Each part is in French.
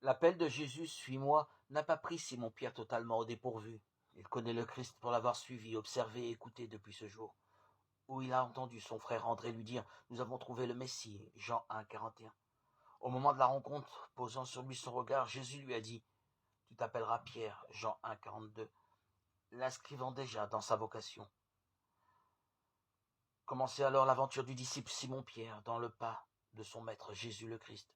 L'appel de Jésus, suis-moi, n'a pas pris Simon-Pierre totalement au dépourvu. Il connaît le Christ pour l'avoir suivi, observé et écouté depuis ce jour, où il a entendu son frère André lui dire « Nous avons trouvé le Messie » Jean 1, 41. Au moment de la rencontre, posant sur lui son regard, Jésus lui a dit « Tu t'appelleras Pierre » Jean 1, 42, l'inscrivant déjà dans sa vocation. Commençait alors l'aventure du disciple Simon-Pierre dans le pas de son maître Jésus le Christ.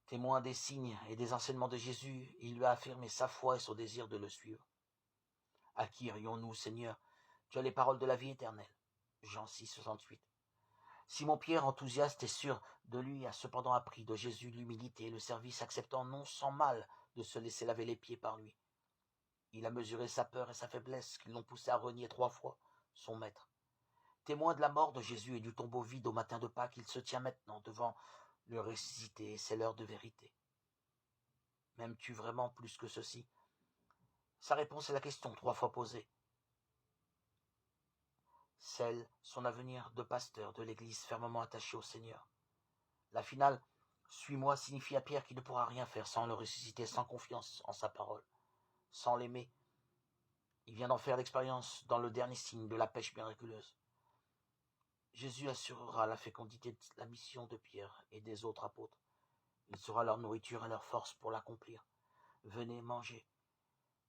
Témoin des signes et des enseignements de Jésus, il lui a affirmé sa foi et son désir de le suivre. À qui irions-nous, Seigneur? Tu as les paroles de la vie éternelle. Jean 6, 68. Simon-Pierre, enthousiaste et sûr de lui, a cependant appris de Jésus l'humilité et le service, acceptant non sans mal de se laisser laver les pieds par lui. Il a mesuré sa peur et sa faiblesse qui l'ont poussé à renier 3 fois son maître. Témoin de la mort de Jésus et du tombeau vide au matin de Pâques, il se tient maintenant devant le ressuscité, et c'est l'heure de vérité. M'aimes-tu vraiment plus que ceci? Sa réponse est la question 3 fois posée. Celle, son avenir de pasteur de l'Église fermement attaché au Seigneur. La finale, suis-moi, signifie à Pierre qu'il ne pourra rien faire sans le ressusciter, sans confiance en sa parole, sans l'aimer. Il vient d'en faire l'expérience dans le dernier signe de la pêche miraculeuse. Jésus assurera la fécondité de la mission de Pierre et des autres apôtres. Il sera leur nourriture et leur force pour l'accomplir. Venez manger.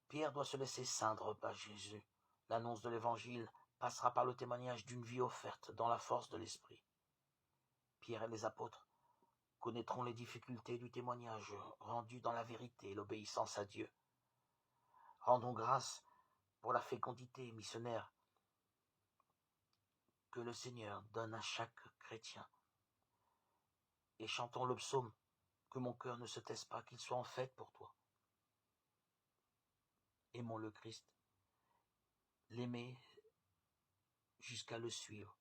Pierre doit se laisser ceindre par Jésus. L'annonce de l'Évangile passera par le témoignage d'une vie offerte dans la force de l'Esprit. Pierre et les apôtres connaîtront les difficultés du témoignage rendu dans la vérité et l'obéissance à Dieu. Rendons grâce pour la fécondité missionnaire que le Seigneur donne à chaque chrétien. Et chantons le psaume, que mon cœur ne se taise pas, qu'il soit en fête pour toi. Aimons le Christ, l'aimer jusqu'à le suivre.